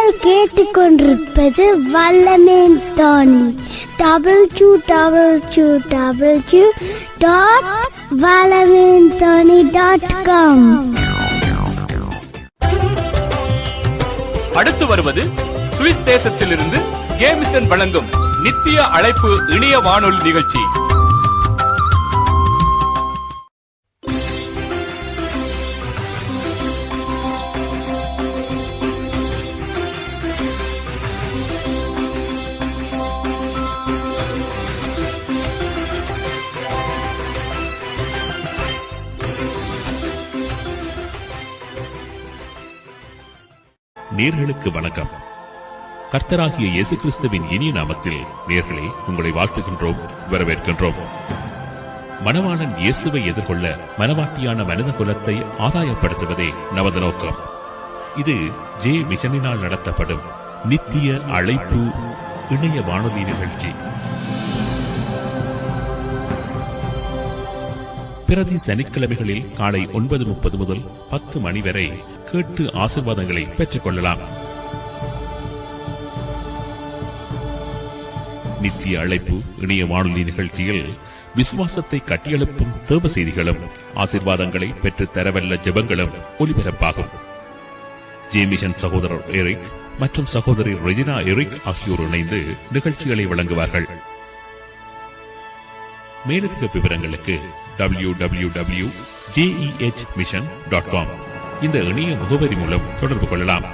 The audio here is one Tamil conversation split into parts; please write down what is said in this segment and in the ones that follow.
நீங்கள் கேட்டுக்கொண்டிருப்பது வல்லமேன் தானி www.valamentani.com. அடுத்து வருவது சுவிஸ் தேசத்திலிருந்து கேமிசன் வழங்கும் நித்திய அழைப்பு இணைய வானொலி நிகழ்ச்சி. நேர்களுக்கு வணக்கம். கர்த்தராகிய இயேசு கிறிஸ்துவின் இனிய நாமத்தில் நேர்களே உங்களை வாழ்த்துகின்றோம், வரவேற்கின்றோம். மணவாளன் இயேசுவை எதிர்கொள்ள மனவாட்டியான மனித குலத்தை ஆதாயப்படுத்துவதே நமது நோக்கம். இது ஜே மிஷனினால் நடத்தப்படும் நித்திய அழைப்பு இணைய வானொலி நிகழ்ச்சி. பிரதி சனிக்கிழமைகளில் காலை 9:30 முதல் 10 மணி வரை கேட்டு ஆசீர்வாதங்களை பெற்றுக் கொள்ளலாம். நித்திய அழைப்பு இணைய வானொலி நிகழ்ச்சியில் விசுவாசத்தை கட்டியெழுப்பும் தேவ செய்திகளும் ஆசீர்வாதங்களை பெற்று தரவல்ல ஜெபங்களும் ஒலிபரப்பாகும். ஜேமிஷன் சகோதரர் எரிக் மற்றும் சகோதரி ரெஜினா எரிக் ஆகியோர் இணைந்து நிகழ்ச்சிகளை வழங்குவார்கள். மேலதிக விவரங்களுக்கு www.jehmission.com இந்த இணைய முகவரி மூலம் தொடர்பு கொள்ளலாம்.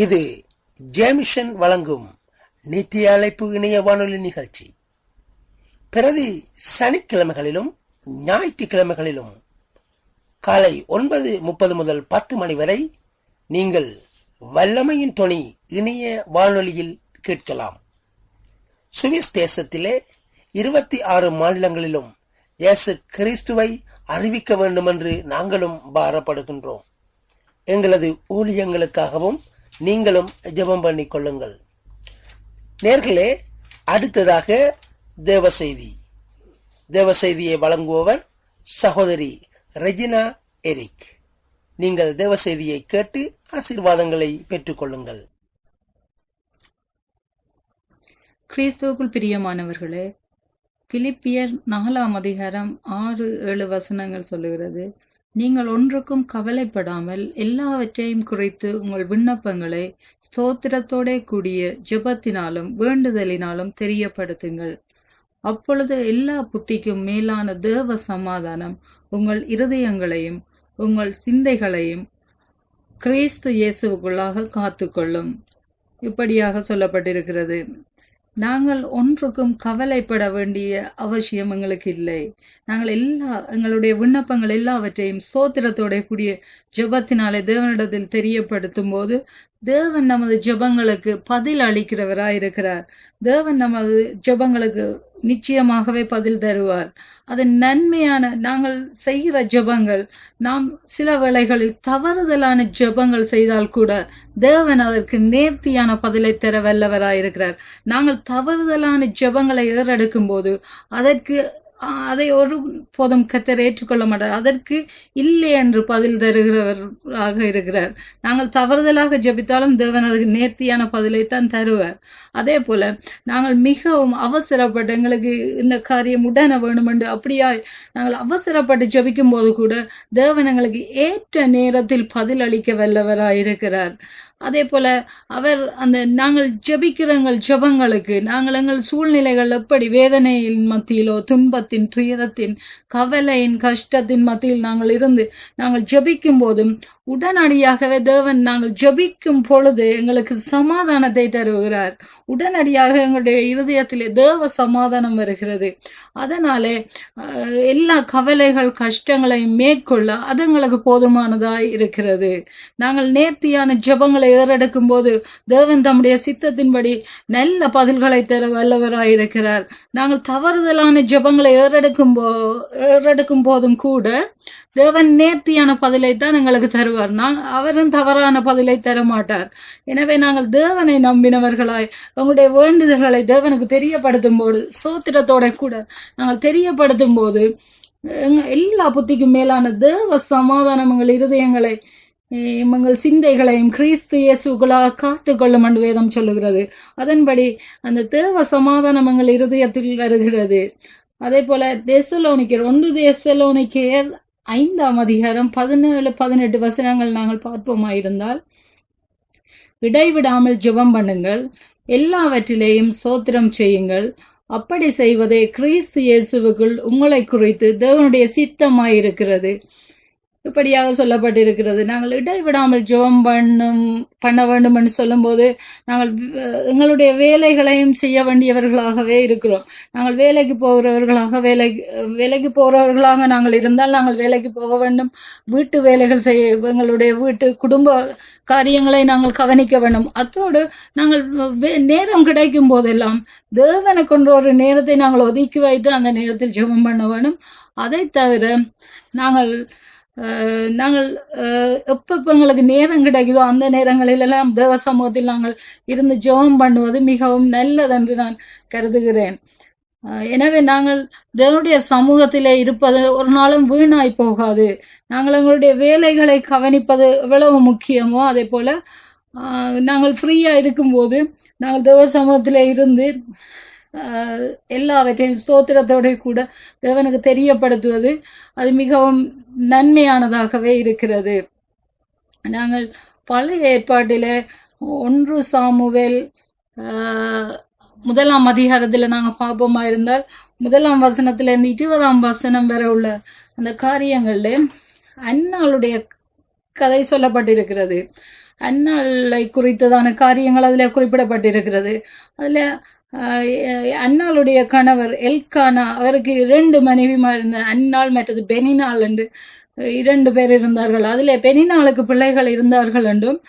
இது ஜேமிஷன் வழங்கும் நித்திய அழைப்பு இணைய வானொலி நிகழ்ச்சி. பிரதி சனிக்கிழமைகளிலும் ஞாயிற்றுக்கிழமைகளிலும் காலை 9:30 முதல் 10 மணி வரை நீங்கள் வல்லமையின் தொனி இணைய வானொலியில் கேட்கலாம். சுவிஸ் தேசத்திலே 26 மாநிலங்களிலும் இயேசு கிறிஸ்துவை அறிவிக்க வேண்டும் என்று நாங்களும் பாரப்படுகின்றோம். எங்களது ஊழியங்களுக்காகவும் நீங்களும் ஜெபம் பண்ணிக் கொள்ளுங்கள். நேர்களே, அடுத்ததாக தேவ செய்தியை வழங்குபவர் சகோதரி ரெஜினா எரிக். நீங்கள் தேவ செய்தியை கேட்டு ஆசீர்வாதங்களை பெற்றுக் கொள்ளுங்கள். கிறிஸ்துவுக்குள் பிரியமானவர்களே, பிலிப்பியர் 4 அதிகாரம் 6-7 வசனங்கள் சொல்லுகிறது, நீங்கள் ஒன்றுக்கும் கவலைப்படாமல் எல்லாவற்றையும் குறித்து உங்கள் விண்ணப்பங்களை ஸ்தோத்திரத்தோட கூடிய ஜெபத்தினாலும் வேண்டுதலினாலும் தெரியப்படுத்துங்கள். அப்பொழுது எல்லா புத்திக்கும் மேலான தேவ சமாதானம் உங்கள் இருதயங்களையும் உங்கள் சிந்தைகளையும் கிறிஸ்து இயேசுவுக்குள்ளாக காத்துக்கொள்ளும். இப்படியாக சொல்லப்பட்டிருக்கிறது. நாங்கள் ஒன்றுக்கும் கவலைப்பட வேண்டிய அவசியம் எங்களுக்கு இல்லை. நாங்கள் எங்களுடைய விண்ணப்பங்கள் எல்லாவற்றையும் ஸ்தோத்திரத்தோட கூடிய ஜெபத்தினாலே தேவனிடத்தில் தெரியப்படுத்தும் போது தேவன் நமது ஜெபங்களுக்கு பதில் அளிக்கிறவராயிருக்கிறார். தேவன் நமது ஜெபங்களுக்கு நிச்சயமாகவே பதில் தருவார். அது நன்மையான நாங்கள் செய்கிற ஜெபங்கள், நாம் சில வேளைகளில் தவறுதலான ஜெபங்கள் செய்தால் கூட தேவன் அதற்கு நேர்த்தியான பதிலை தர வல்லவராயிருக்கிறார். நாங்கள் தவறுதலான ஜெபங்களை ஏறெடுக்கும் போது அதை ஒரு போதும் கர்த்தர் ஏற்றுக்கொள்ள மாட்டார். அதற்கு இல்லை என்று பதில் தருகிறவராக இருக்கிறார். நாங்கள் தவறுதலாக ஜெபித்தாலும் தேவன் அதுக்கு நேர்த்தியான பதிலைத்தான் தருவார். அதே போல நாங்கள் மிகவும் அவசரப்பட்டு எங்களுக்கு இந்த காரியம் உடனே வேணும் என்று அப்படியா நாங்கள் அவசரப்பட்டு ஜெபிக்கும் போது கூட தேவன் எங்களுக்கு ஏற்ற நேரத்தில் பதில் அளிக்க வல்லவராயிருக்கிறார். அதே போல அவர் நாங்கள் ஜெபிக்கிற எங்கள் ஜெபங்களுக்கு நாங்கள் எங்கள் சூழ்நிலைகள் எப்படி வேதனையின் மத்தியிலோ துன்பத்தின் துயரத்தின் கவலையின் கஷ்டத்தின் மத்தியில் நாங்கள் இருந்து நாங்கள் ஜெபிக்கும் போதும் உடனடியாகவே தேவன் நாங்கள் ஜெபிக்கும் பொழுது எங்களுக்கு சமாதானத்தை தருகிறார். உடனடியாக எங்களுடைய இருதயத்திலே தேவ சமாதானம் வருகிறது. அதனாலே எல்லா கவலைகள் கஷ்டங்களையும் மேற்கொள்ள அது எங்களுக்கு போதுமானதாய் இருக்கிறது. நாங்கள் நேர்த்தியான ஜெபங்களை ஏறெடுக்கும் போது தேவன் தம்முடைய சித்தத்தின்படி நல்ல பதில்களை தர வல்லவராய் இருக்கிறார். நாங்கள் தவறுதலான ஜெபங்களை ஏறெடுக்கும் போதும் கூட தேவன் நேர்த்தியான பதிலை தான் எங்களுக்கு தருவார். அவரும் தவறான பதிலை தர மாட்டார். எனவே நாங்கள் தேவனை நம்பினவர்களாய் உங்களுடைய வேண்டுதல்களை தேவனுக்கு தெரியப்படுத்தும் போது, சோத்திரத்தோட கூட நாங்கள் தெரியப்படுத்தும் போது எல்லா புத்திக்கும் மேலான தேவ சமாதானம் எங்கள் இருதயங்களை எங்கள் சிந்தைகளையும் கிறிஸ்து இயேசுக்களாக காத்துக்கொள்ளும் என்று வேதம் சொல்லுகிறது. அதன்படி அந்த தேவ சமாதானம் எங்கள் இருதயத்தில் வருகிறது. அதே போல தெசலோனிக்கேயர் 1 தெசலோனிக்கேயர் 5ஆம் அதிகாரம் 17-18 வசனங்கள் நாங்கள் பார்ப்போமாயிருந்தால், இடைவிடாமல் ஜெபம் பண்ணுங்கள், எல்லாவற்றிலேயும் சோத்திரம் செய்யுங்கள், அப்படி செய்வதே கிறிஸ்து இயேசுவுக்குள் உங்களை குறித்து தேவனுடைய சித்தமாயிருக்கிறது. இப்படியாக சொல்லப்பட்டிருக்கிறது. நாங்கள் இடைவிடாமல் ஜெபம் பண்ண வேண்டும் என்று சொல்லும் போது நாங்கள் எங்களுடைய வேலைகளையும் செய்ய வேண்டியவர்களாகவே இருக்கிறோம். நாங்கள் வேலைக்கு போகிறவர்களாக நாங்கள் இருந்தால் நாங்கள் வேலைக்கு போக வேண்டும். வீட்டு வேலைகள் செய்ய, எங்களுடைய குடும்ப காரியங்களை நாங்கள் கவனிக்க வேண்டும். அத்தோடு நாங்கள் நேரம் கிடைக்கும் போதெல்லாம் தேவனை கொன்ற ஒரு நேரத்தை நாங்கள் ஒதுக்கி வைத்து அந்த நேரத்தில் ஜெபம் பண்ண வேண்டும். அதை தவிர நாங்கள் எப்ப எங்களுக்கு நேரம் கிடைக்குதோ அந்த நேரங்களிலெல்லாம் தேவ சமூகத்தில் நாங்கள் இருந்து ஜெபம் பண்ணுவது மிகவும் நல்லதென்று நான் கருதுகிறேன். எனவே நாங்கள் தேவனுடைய சமூகத்திலே இருப்பது ஒரு நாளும் வீணாய் போகாது. நாங்கள் எங்களுடைய வேலைகளை கவனிப்பது எவ்வளவு முக்கியமோ அதே போல நாங்கள் ஃப்ரீயா இருக்கும்போது நாங்கள் தேவ சமூகத்திலே இருந்து எல்லாவற்றையும் ஸ்தோத்திரத்தோட கூட தேவனுக்கு தெரியப்படுத்துவது அது மிகவும் நன்மையானதாகவே இருக்கிறது. நாங்கள் பழைய ஏற்பாட்டிலே 1 சாமுவேல் 1ஆம் அதிகாரத்தில் நாங்கள் பார்ப்போமா இருந்தால் 1ஆம் வசனத்திலிருந்து 20ஆம் வசனம் வரை உள்ள அந்த காரியங்கள்ல அன்னாளுடைய கதை சொல்லப்பட்டிருக்கிறது. அன்னாளை குறித்ததான காரியங்கள் அதில் குறிப்பிடப்பட்டிருக்கிறது. அதில் அன்னாளுடைய கணவர் எல்கானா, அவருக்கு 2 மனைவிமார் இருந்த அன்னாள் மற்றது பெனினாள் என்று 2 பேர் இருந்தார்கள். அதிலே பெனினாளுக்கு பிள்ளைகள் இருந்தார்கள் என்றும்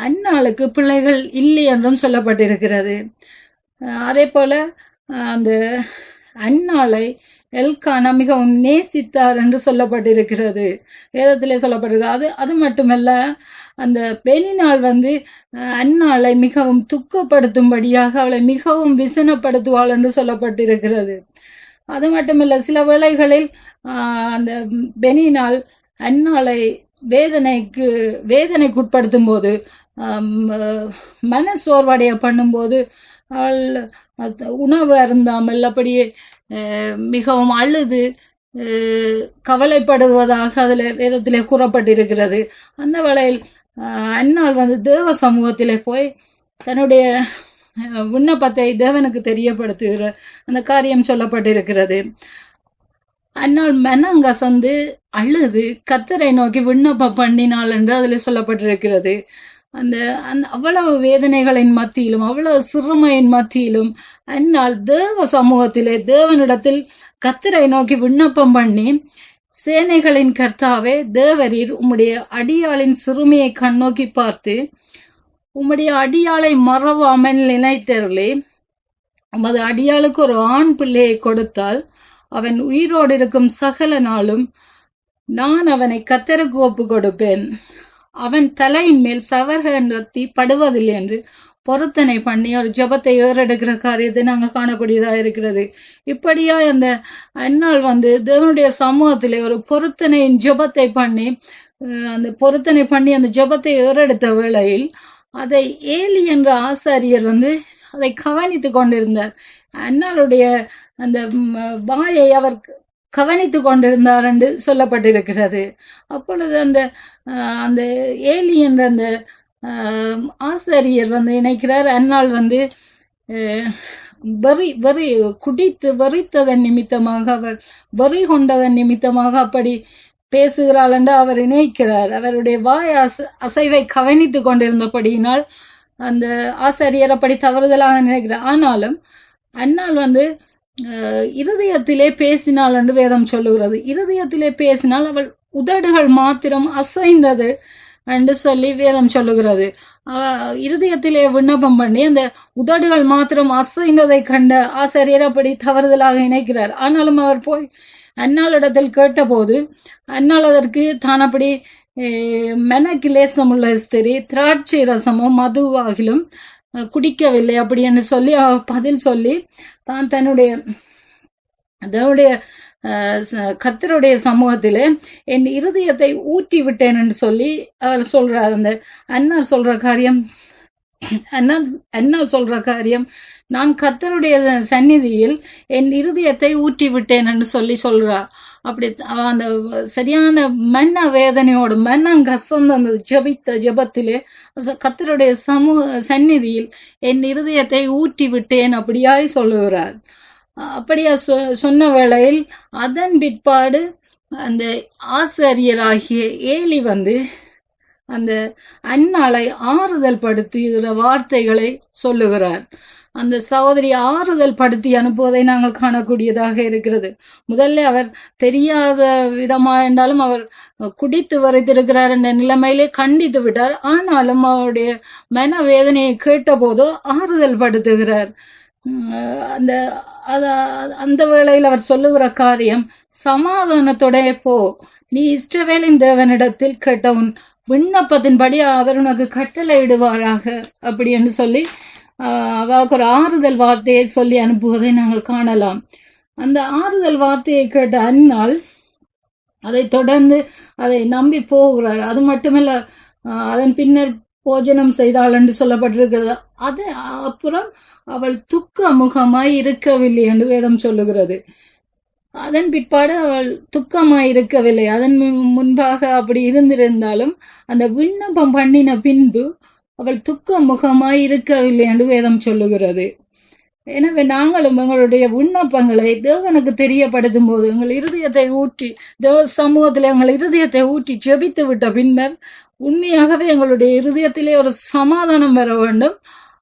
அன்னாளுக்கு பிள்ளைகள் இல்லை என்றும் சொல்லப்பட்டிருக்கிறது. அதே போல அந்த அன்னாளை எல்கானா மிகவும் நேசித்தார் என்று சொல்லப்பட்டிருக்கிறது, வேதத்திலே சொல்லப்பட்டிருக்கு. அது மட்டுமல்ல, அந்த பெனினாள் அன்னாளை மிகவும் துக்கப்படுத்தும்படியாக அவளை மிகவும் விசனப்படுத்துவாள் என்று சொல்லப்பட்டிருக்கிறது. அது மட்டுமல்ல, சில வேளைகளில் அந்த பெனினாள் அன்னாளை வேதனைக்குட்படுத்தும் போது, மன சோர்வடைய பண்ணும்போது அவள் உணவு அருந்தாமல் அப்படியே மிகவும் அழுது கவலைப்படுவதாக அதில் வேதத்திலே கூறப்பட்டிருக்கிறது. அந்த வேளையில் அன்னாள் தேவ சமூகத்திலே போய் தன்னுடைய விண்ணப்பத்தை தேவனுக்கு தெரியப்படுத்துகிற அந்த காரியம் சொல்லப்பட்டிருக்கிறது. அன்னாள் மனங்கசந்து அழுது கர்த்தரை நோக்கி விண்ணப்பம் பண்ணினாள் என்று அதில் சொல்லப்பட்டிருக்கிறது. அந்த அவ்வளவு வேதனைகளின் மத்தியிலும் அவ்வளவு சிறுமையின் மத்தியிலும் அன்னாள் தேவ சமூகத்திலே தேவனிடத்தில் கர்த்தரை நோக்கி விண்ணப்பம் பண்ணி, சேனைகளின் கர்த்தாவே தேவரீர் உம்முடைய அடியாளின் சிறுமையை கண்ணோக்கி பார்த்து உம்முடைய அடியாளை மறவாமல் நினைத்தருளே, உமது அடியாளுக்கு ஒரு ஆண் பிள்ளையை கொடுத்தால் அவன் உயிரோடு இருக்கும் சகல நாளும் நான் அவனை கர்த்தருக்கு ஒப்பு கொடுப்பேன், அவன் தலையின் மேல் சவர்கத்தி படுவதில்லை என்று பொருத்தனை பண்ணி ஒரு ஜபத்தை ஏறெடுக்கிற காரியத்தை நாங்கள் காணக்கூடியதாக இருக்கிறது. இப்படியா அந்த அன்னாள் தேவனுடைய சமூகத்திலே ஒரு பொருத்தனையின் ஜபத்தை பண்ணி அந்த ஜபத்தை ஏறெடுத்த வேளையில் அதை ஏலி என்ற ஆசாரியர் அதை கவனித்து கொண்டிருந்தார். அன்னாளுடைய அந்த வாயை அவர் கவனித்து கொண்டிருந்தார் என்று சொல்லப்பட்டிருக்கிறது. அப்பொழுது அந்த ஏலி என்ற அந்த ஆசாரியர் நினைக்கிறார், அன்னாள் குடித்து வெறித்ததன் நிமித்தமாக, அவள் வெறி கொண்டதன் நிமித்தமாக அப்படி பேசுகிறாள் என்று அவர் நினைக்கிறார். அவருடைய வாய் அசைவை கவனித்து கொண்டிருந்தபடியினால் அந்த ஆசாரியர் அப்படி தவறுதலாக நினைக்கிறார். ஆனாலும் அன்னாள் இருதயத்திலே பேசினாள் என்று வேதம் சொல்லுகிறது. இருதயத்திலே பேசினால் அவள் உதடுகள் மாத்திரம் அசைந்தது என்று சொல்லி வேதம் சொல்லுகிறது. இருதயத்திலே விண்ணப்பம் பண்ணி அந்த உதடுகள் மாத்திரம் அசைந்ததை கண்ட ஆசாரியர் அப்படி தவறுதலாக நினைக்கிறார். ஆனாலும் அவர் போய் அன்னாளிடத்தில் கேட்டபோது அன்னாள் அதற்கு தான் அப்படி மெனக்கிலேசமுள்ள ஸ்திரீ திராட்சை ரசமோ மதுவாகிலும் குடிக்கவில்லை அப்படி என்று சொல்லி பதில் சொல்லி தான் தன்னுடைய கர்த்தருடைய சமூகத்திலே என் இருதயத்தை ஊற்றி விட்டேன் என்று சொல்லி அவர் சொல்றார். அந்த அன்னாள் சொல்ற காரியம் நான் கர்த்தருடைய சந்நிதியில் என் இருதயத்தை ஊற்றி விட்டேன் என்று சொல்லி சொல்றார். அப்படி அந்த சரியான மன வேதனையோடு மனம் கசந்த அந்த ஜபத்திலே கர்த்தருடைய சந்நிதியில் என் இருதயத்தை ஊற்றி விட்டேன் அப்படியாய் சொல்லுகிறார். அப்படியா சொன்ன வேளையில் அதன் பிற்பாடு அந்த ஆசாரியராகிய ஏலி அந்த அன்னாளை ஆறுதல் படுத்துகிற வார்த்தைகளை சொல்லுகிறார். அந்த சகோதரி ஆறுதல் படுத்தி அனுப்புவதை நாங்கள் காணக்கூடியதாக இருக்கிறது. முதல்ல அவர் தெரியாத விதமா என்றாலும் அவர் குடித்து வரைத்திருக்கிறார் என்ற நிலைமையிலே கண்டித்து விட்டார். ஆனாலும் அவருடைய மனவேதனையை கேட்டபோது ஆறுதல் படுத்துகிறார். அந்த வேளையில் அவர் சொல்லுகிற காரியம் சமாதானத்தோட போ, நீ இஸ்ரவேலின் தேவனிடத்தில் கேட்ட உன் விண்ணப்பத்தின்படி அவர் உனக்கு கட்டளை இடுவாராக அப்படி என்று சொல்லி அவருக்கு ஒரு ஆறுதல் வார்த்தையை சொல்லி அனுப்புவதை நாங்கள் காணலாம். அந்த ஆறுதல் வார்த்தையை கேட்ட அந்நாள் அதை தொடர்ந்து அதை நம்பி போகிறார். அது மட்டுமல்ல, அதன் பின்னர் போஜனம் செய்தாள் என்று சொல்லப்பட்டிருக்கிறது. அது அப்புறம் அவள் துக்க முகமாய் இருக்கவில்லை என்று வேதம் சொல்லுகிறது. அதன் பிற்பாடு அவள் துக்கமாய் இருக்கவில்லை. அதன் முன்பாக அப்படி இருந்திருந்தாலும் அந்த விண்ணப்பம் பண்ணின பின்பு அவள் துக்க முகமாய் இருக்கவில்லை என்று வேதம் சொல்லுகிறது. எனவே நாங்களும் எங்களுடைய விண்ணப்பங்களை தேவனுக்கு தெரியப்படுத்தும் போது எங்கள் இருதயத்தை ஊற்றி தேவ சமூகத்தில் எங்கள் இருதயத்தை ஊற்றி ஜெபித்து விட்ட பின்னர் உண்மையாகவே எங்களுடைய இருதயத்திலே ஒரு சமாதானம் வர வேண்டும்.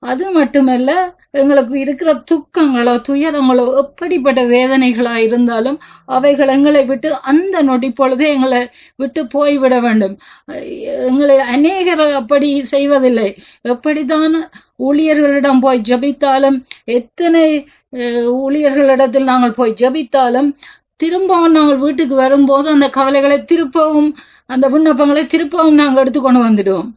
அது மட்டுமல்ல, எங்களுக்கு இருக்கிற துக்கங்களோ துயரங்களோ எப்படிப்பட்ட வேதனைகளா இருந்தாலும் அவைகள் எங்களை விட்டு அந்த நொடி பொழுதே எங்களை விட்டு போய்விட வேண்டும். எங்களை அநேகர் அப்படி செய்வதில்லை. எப்படித்தான் ஊழியர்களிடம் போய் ஜபித்தாலும், எத்தனை ஊழியர்களிடத்தில் நாங்கள் போய் ஜபித்தாலும், திரும்பவும் நாங்கள் வீட்டுக்கு வரும்போது அந்த கவலைகளை திருப்பவும் அந்த விண்ணப்பங்களை திருப்பவும் நாங்கள் எடுத்துக்கொண்டு வந்துடுவோம்.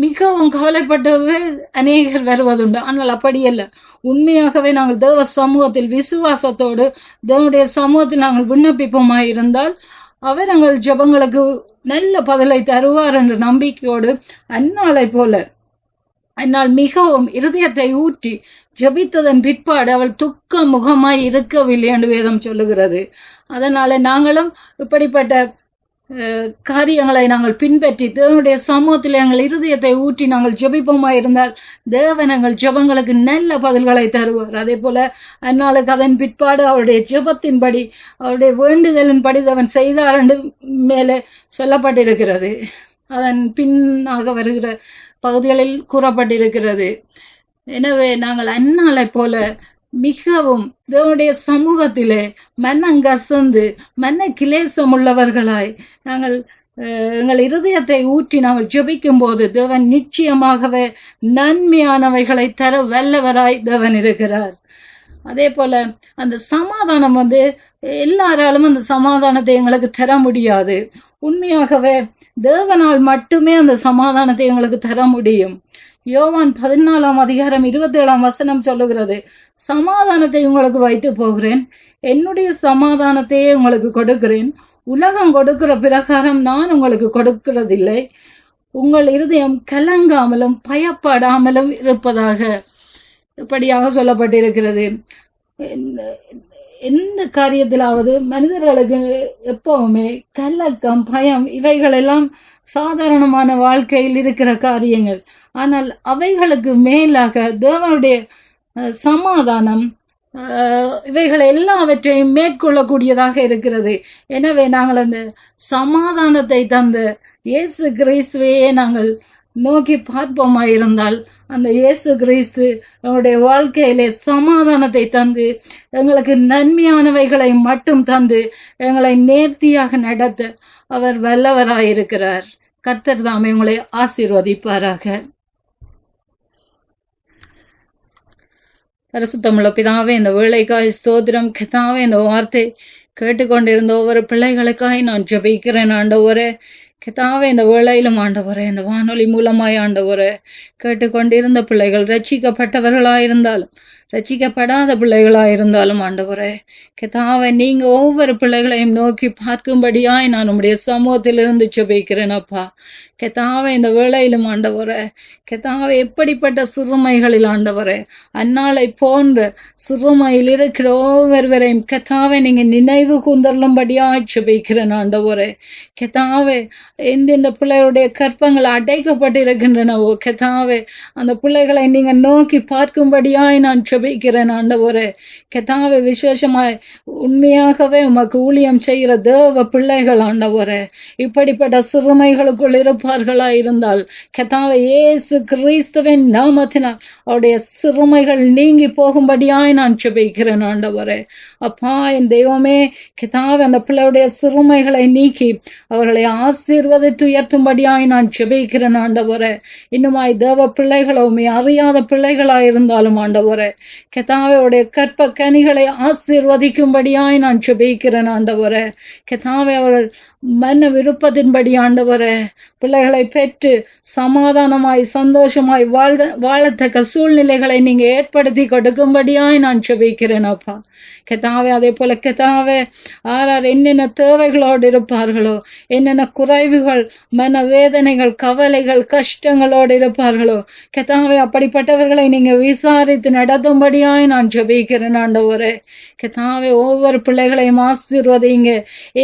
மிகவும் கவலைப்பட்டவே அநேகர் வருவதுண்டு. ஆனால் அப்படியல்ல, உண்மையாகவே நாங்கள் தேவ சமூகத்தில் விசுவாசத்தோடு தேவனுடைய சமூகத்தில் நாங்கள் விண்ணப்பிப்போமாயிருந்தால் அவர் எங்கள் ஜெபங்களுக்கு நல்ல பதிலை தருவார் என்ற நம்பிக்கையோடு அந்நாளை போல அந்நாள் மிகவும் இருதயத்தை ஊற்றி ஜபித்ததன் பிற்பாடு அவள் துக்க முகமாய் இருக்கவில்லை என்று வேதம் சொல்லுகிறது. அதனால நாங்களும் இப்படிப்பட்ட காரியங்களை நாங்கள் பின்பற்றி தேவனுடைய சமூகத்தில் எங்கள் இருதயத்தை ஊற்றி நாங்கள் ஜெபிப்போமா இருந்தால் தேவன் எங்கள் ஜெபங்களுக்கு நல்ல பதில்களை தருவார். அதே போல அந்நாளுக்கு அதன் பிற்பாடு அவருடைய ஜெபத்தின்படி அவருடைய வேண்டுதலின்படி அவன் செய்தார் என்று மேலே சொல்லப்பட்டிருக்கிறது. அதன் பின்னாக வருகிற பகுதிகளில் கூறப்பட்டிருக்கிறது. எனவே நாங்கள் அந்நாளை போல மிகவும் தேவனுடைய சமூகத்திலே மனங்கசந்து மன கிளேசம் உள்ளவர்களாய் நாங்கள் எங்கள் இருதயத்தை ஊற்றி நாங்கள் ஜெபிக்கும் போது தேவன் நிச்சயமாகவே நன்மையானவைகளை தர வல்லவராய் தேவன் இருக்கிறார். அதே போல அந்த சமாதானம் எல்லாராலும் அந்த சமாதானத்தை எங்களுக்கு தர முடியாது. உண்மையாகவே தேவனால் மட்டுமே அந்த சமாதானத்தை எங்களுக்கு தர முடியும். யோவான் 14:27 சொல்லுகிறது, சமாதானத்தை உங்களுக்கு வைத்து போகிறேன், என்னுடைய சமாதானத்தையே உங்களுக்கு கொடுக்கிறேன், உலகம் கொடுக்கிற பிரகாரம் நான் உங்களுக்கு கொடுக்கிறதில்லை, உங்கள் இருதயம் கலங்காமலும் பயப்படாமலும் இருப்பதாக இப்படியாக சொல்லப்பட்டிருக்கிறது. எந்த காரியத்திலாவது மனிதர்களுக்கு எப்பவுமே கலக்கம் பயம் இவைகளெல்லாம் சாதாரணமான வாழ்க்கையில் இருக்கிற காரியங்கள். ஆனால் அவைகளுக்கு மேலாக தேவனுடைய சமாதானம் இவைகள் எல்லாவற்றையும் மேற்கொள்ளக்கூடியதாக இருக்கிறது. எனவே நாங்கள் அந்த சமாதானத்தை தந்த இயேசு கிறிஸ்துவையே நாங்கள் நோக்கி பார்ப்போமாயிருந்தால் அந்த இயேசு கிறிஸ்து எங்களுடைய வாழ்க்கையிலே சமாதானத்தை தந்து எங்களுக்கு நன்மையானவைகளை மட்டும் தந்து எங்களை நேர்த்தியாக நடத்த அவர் வல்லவராயிருக்கிறார். கர்த்தர் தாமே உங்களை ஆசீர்வதிப்பாராக. பரிசுத்தமுள்ள பிதாவே, இந்த வேளைக்காய் ஸ்தோத்திரம். கர்த்தாவே, இந்த வார்த்தை கேட்டுக்கொண்டிருந்த ஒவ்வொரு பிள்ளைகளுக்காய் நான் ஜெபிக்கிறேன் ஆண்டவரே. கர்த்தாவே, இந்த வேளையிலும் ஆண்டவரே, இந்த வானொலி மூலமாய் ஆண்டவரே கேட்டுக்கொண்டிருந்த பிள்ளைகள் ரட்சிக்கப்பட்டவர்களாயிருந்தாலும் ரட்சிக்கப்படாத பிள்ளைகளாயிருந்தாலும் ஆண்டவரே கர்த்தாவே, நீங்க ஒவ்வொரு பிள்ளைகளையும் நோக்கி பார்க்கும்படியாய் நான் உம்முடைய சமூகத்திலிருந்து ஜெபிக்கிறேன் அப்பா. கர்த்தாவே, இந்த வேளையிலும் ஆண்டவரே கர்த்தாவே, எப்படிப்பட்ட சிறுமைகளில் ஆண்டவரே அந்நாளை போன்ற சிறுமையில் இருக்கிற ஒவ்வொருவரையும் கர்த்தாவே நீங்க நினைவு கூந்தருளும்படியாய் ஜெபிக்கிறேன் ஆண்டவரே. கர்த்தாவே, இந்த பிள்ளைகளுடைய கற்பங்கள் அடைக்கப்பட்டிருக்கின்றனவோ கர்த்தாவே, அந்த பிள்ளைகளை நீங்க நோக்கி பார்க்கும்படியாய் நான் ஜெபிக்கிறேன் ஆண்டவரே. கர்த்தாவே, விசேஷமாய் உண்மையாகவே உமக்கு ஊழியம் செய்கிற தேவ பிள்ளைகள் ஆண்டவரே இப்படிப்பட்ட சிறுமைகளுக்குள் இருப்பார்களா இருந்தால் கர்த்தாவே, இயேசு கிறிஸ்துவின் நாமத்தினால் அவருடைய சிறுமைகள் நீங்கி போகும்படியாய் நான் ஜெபிக்கிறேன் ஆண்டவரே. அப்பா, என் தெய்வமே கர்த்தாவே, அந்த பிள்ளையுடைய சிறுமைகளை நீக்கி அவர்களை ஆசீர்வதித்து உயர்த்தும்படியாய் நான் ஜெபிக்கிறேன் ஆண்டவரே. இன்னுமாய் தேவ பிள்ளைகளோ அறியாத பிள்ளைகளாய் இருந்தாலும் ஆண்டவரே கர்த்தாவே, அவருடைய கற்ப கனிகளை ஆசீர்வதிக்கும்படியாய் நான் ஜெபிக்கிறேன் ஆண்டவரே. கர்த்தாவே, அவர்கள் மன விருப்பத்தின்படி ஆண்டவரே பிள்ளைகளை பெற்று சமாதானமாய் சந்தோஷமாய் வாழத்தக்க சூழ்நிலைகளை நீங்க ஏற்படுத்தி கொடுக்கும்படியாய் நான் ஜெபிக்கிறேன் அப்பா. கர்த்தாவே, அதே போல கர்த்தாவே, யார் என்னென்ன தேவைகளோடு இருப்பார்களோ, என்னென்ன குறைவுகள், மனவேதனைகள், கவலைகள், கஷ்டங்களோடு இருப்பார்களோ கர்த்தாவே, அப்படிப்பட்டவர்களை நீங்க விசாரித்து நடத்தும்படியாய் நான் ஜெபிக்கிறேன் ஆண்டவரே. கர்த்தாவே, ஒவ்வொரு பிள்ளைகளையும் ஆசீர்வதிங்க.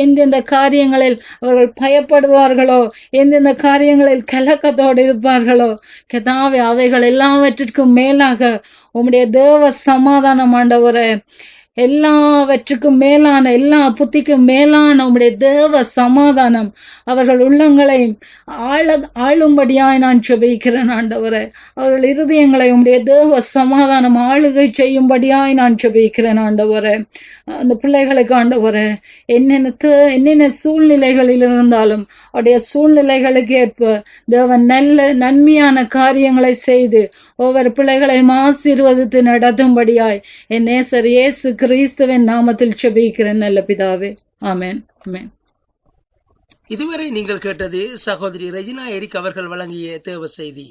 எந்தெந்த காரியங்களில் அவர்கள் பயப்படுவார்களோ, எந்தெந்த காரியங்களில் கலக்கத்தோடு இருப்பார்களோ கர்த்தாவே, அவைகள் எல்லாவற்றிற்கும் மேலாக உம்முடைய தேவ சமாதானம் ஆண்டவரே, எல்லாவற்றுக்கும் மேலான எல்லா புத்திக்கும் மேலான உம்முடைய தேவ சமாதானம் அவர்கள் உள்ளங்களை ஆளும்படியாய் நான் ஜெபிக்கிறேன் ஆண்டவரே. அவர்கள் இருதயங்களை உம்முடைய தேவ சமாதானம் ஆளுகை செய்யும்படியாய் நான் ஜெபிக்கிறேன் ஆண்டவரே. அந்த பிள்ளைகளுக்கு ஆண்டவரே என்னென்ன சூழ்நிலைகளில் இருந்தாலும் அவருடைய சூழ்நிலைகளுக்கு ஏற்ப தேவன் நல்ல நன்மையான காரியங்களை செய்து ஒவ்வொரு பிள்ளைகளையும் ஆசீர்வதித்து நடத்தும்படியாய் என் நேசர் இயேசு கிறிஸ்துவின் நாமத்தில் ஜெபிக்கிறேன் நல்ல பிதாவே. ஆமென், ஆமென். இதுவரை நீங்கள் கேட்டது சகோதரி ரெஜினா எரிக் அவர்கள் வழங்கிய தேவ செய்தி.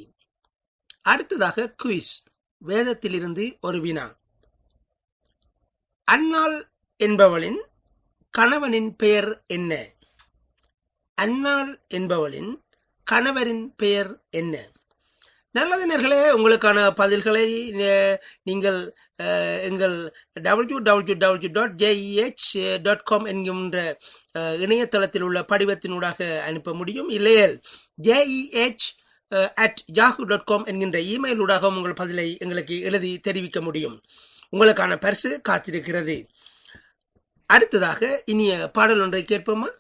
அடுத்ததாக குயிஸ், வேதத்திலிருந்து ஒரு வினா. அன்னாள் என்பவளின் கணவனின் பெயர் என்ன? அன்னாள் என்பவளின் கணவரின் பெயர் என்ன? நல்லது நேர்களே, உங்களுக்கான பதில்களை நீங்கள் எங்கள் www.jeh.com என்கின்ற இணையதளத்தில் உள்ள படிவத்தினூடாக அனுப்ப முடியும். இல்லையேல் jeh@yahoo.com என்கின்ற இமெயிலூடாக உங்கள் பதிலை எங்களுக்கு எழுதி தெரிவிக்க முடியும். உங்களுக்கான பரிசு காத்திருக்கிறது. அடுத்ததாக இனிய பாடல் ஒன்றை கேட்போமா?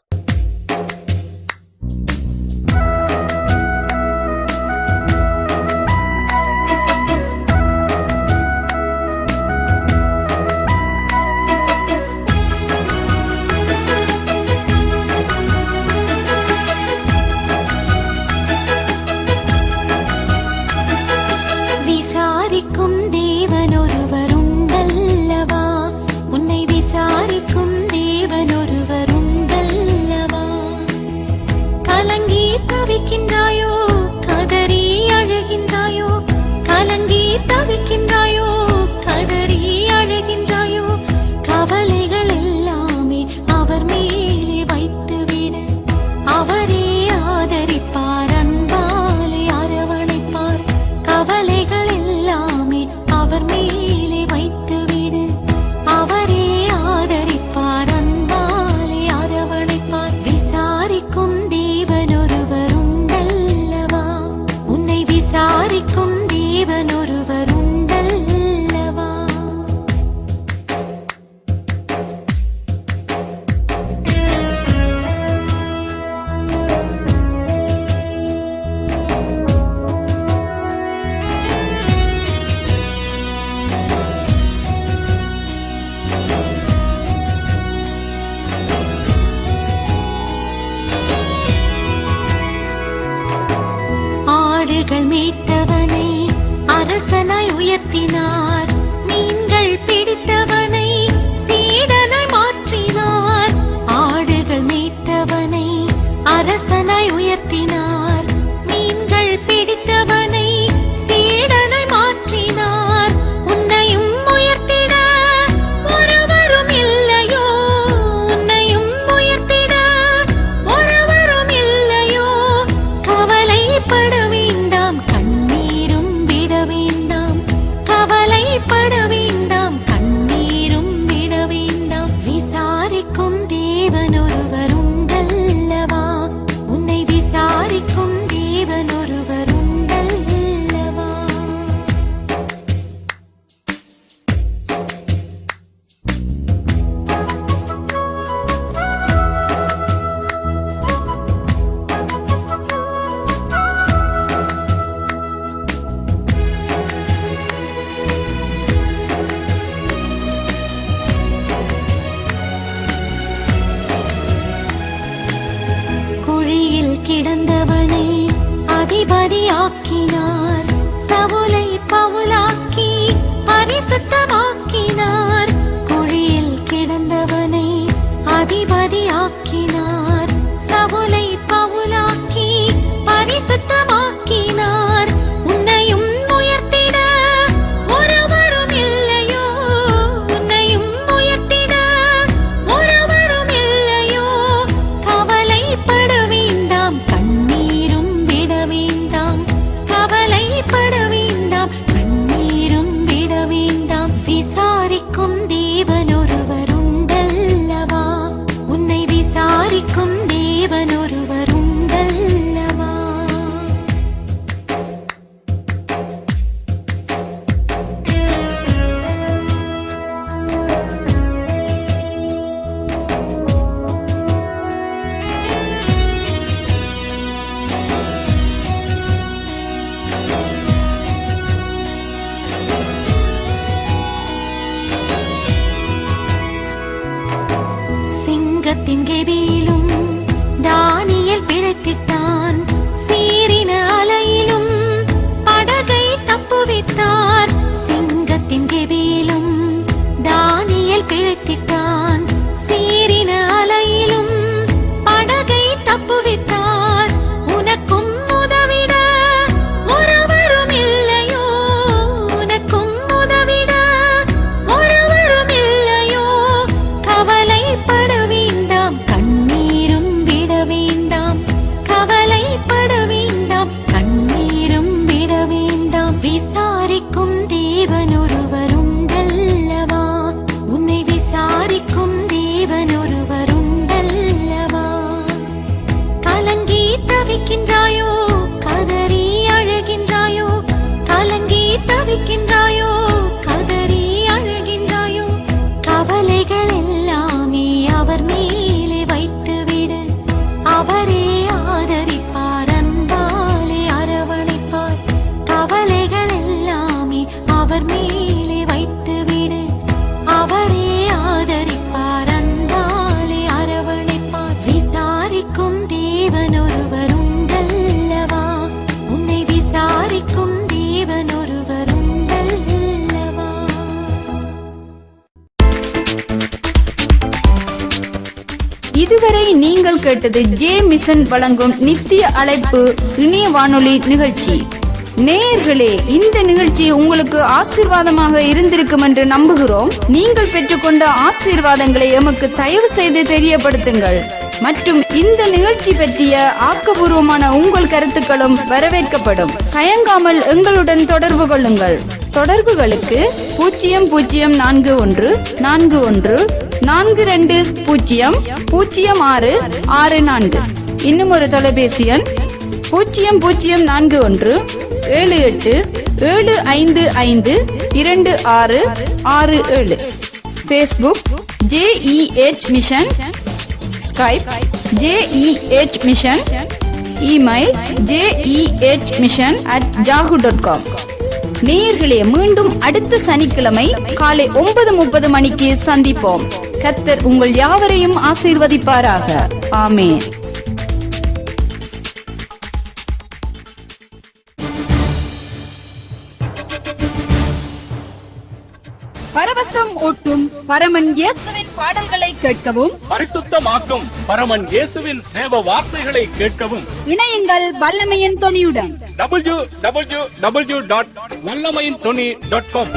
விசாரிக்கும் தேவன் ஒருவர் உண்டல்லவா, உன்னை விசாரிக்கும் தேவன் ஒருவர் உண்டல்லவா. உயர்த்தினார். மீன்கள் பிடித்தவனை சீடனாய் மாற்றினார். ஆடுகள் மேய்த்தவனை அரசனாய் உயர்த்தினார். மீன்கள் பிடித்தவனை சீடனாய் மாற்றினார். உன்னையும் உயர்த்திட ஒருவரும் இல்லையோ? உன்னையும் உயர்த்திட ஒருவரும் இல்லையோ? கவலைப்பட வேண்டாம், கண்ணீரும் விட வேண்டாம். கவலைப்பட வேண்டாம், கண்ணீரும் விட வேண்டாம். விசாரிக்கும் தேவன் ஒருவர் உண்டல்லவா? உன்னை விசாரிக்கும் தேவன் ஒருவர் உண்டல்லவா? குழியில் கிடந்தவனை அதிபதியாக்கினார். சவுலை பவுலாக்கி பரிசுத்தமாக்கினார். குழியில் கிடந்தவனை அதிபதியாக்கினார். சவுலை பவுலாக்கி பரிசுத்தமாக்கினார். உன்னையும் உயர்த்திட ஒருவரும் இல்லையோ? உன்னையும் உயர்த்திட ஒருவரும் இல்லையோ? கவலைப்பட வேண்டாம், கண்ணீரும் விட வேண்டாம். கவலைப்பட வேண்டாம், கண்ணீரும் விட வேண்டாம். விசாரிக்கும் தேவன் ஒருவர் உண்டல்லவா? உன்னை விசாரிக்கும் தேவன் ஒருவர் உண்டல்லவா? சிங்கத்தின் கெபியிலும் தானியேல் பிழைத்திட்டான். சீரின அலையிலும் படகை தப்புவித்தார். சிங்கத்தின் கெபியிலும் தானியேல் பிழைத்திட்டான். சீரின அலையிலும் படகை தப்புவித்தார். உனக்கும் உதவிட ஒருவரும் இல்லையோ? உனக்கும் உதவிட ஒருவரும் இல்லையோ? கவலைப்பட வேண்டாம், கண்ணீரும் விட வேண்டாம். கவலைப்பட வேண்டாம், கண்ணீரும் விட வேண்டாம். விசாரிக்கும் தேவன் ஒருவர் உண்டல்லவா? உன்னை விசாரிக்கும் தேவன் ஒருவர் உண்டல்லவா? கலங்கி தவிக்கின்றாயோ? கதறி அழுகின்றாயோ? கலங்கி தவிக்கின்றாயோ? கதறி அழுகின்றாயோ? கவலைகள் எல்லாமே அவர் மேலே வைத்துவிடு. அவரே ஆதரிப்பார், அன்பாலே அரவணைப்பார். கவலைகள் எல்லாமே அவர் மேலே வைத்துவிடு. அவரே ஆதரிப்பார், அன்பாலே அரவணைப்பார். விசாரிக்கும் தேவன் ஒருவர் உண்டல்லவா? உன்னை விசாரிக்கும் தேவன் ஒருவர் உண்டல்லவா? இதுவரை நீங்கள் கேட்டது ஜே மிஷன் வழங்கும் நித்திய அழைப்பு இணைய வானொலி நிகழ்ச்சி. நேயர்களே, இந்த நிகழ்ச்சி உங்களுக்கு ஆசீர்வாதமாக இருந்திருக்கும் என்று நம்புகிறோம். நீங்கள் பெற்றுக்கொண்ட ஆசீர்வாதங்களை எமக்கு தயவு செய்து தெரியப்படுத்துங்கள். மற்றும் இந்த நிகழ்ச்சி பற்றிய ஆக்கபூர்வமான உங்கள் கருத்துக்களும் வரவேற்கப்படும். தயங்காமல் எங்களுடன் தொடர்பு கொள்ளுங்கள். தொடர்புகளுக்கு 0041 41 42000664. இன்னும் ஒரு தொலைபேசி எண் 0041 78 7552667. Facebook JEH Mission, Skype JEH Mission, email jehmission@yahoo.com. நேயர்களே, மீண்டும் அடுத்த சனிக்கிழமை காலை 9:30 மணிக்கு சந்திப்போம். கர்த்தர் உங்கள் யாவரையும் ஆசீர்வதிப்பாராக. ஆமென். பரவசம் ஊட்டும் பரமன் இயேசுவின் பாடல்களை கேட்கவும், பரிசுத்தமாக்கும் பரமன் இயேசுவின் தேவ வார்த்தைகளை கேட்கவும் இணையுங்கள் வல்லமையின் தொனியுடன். www.வல்லமையின் தொனி.com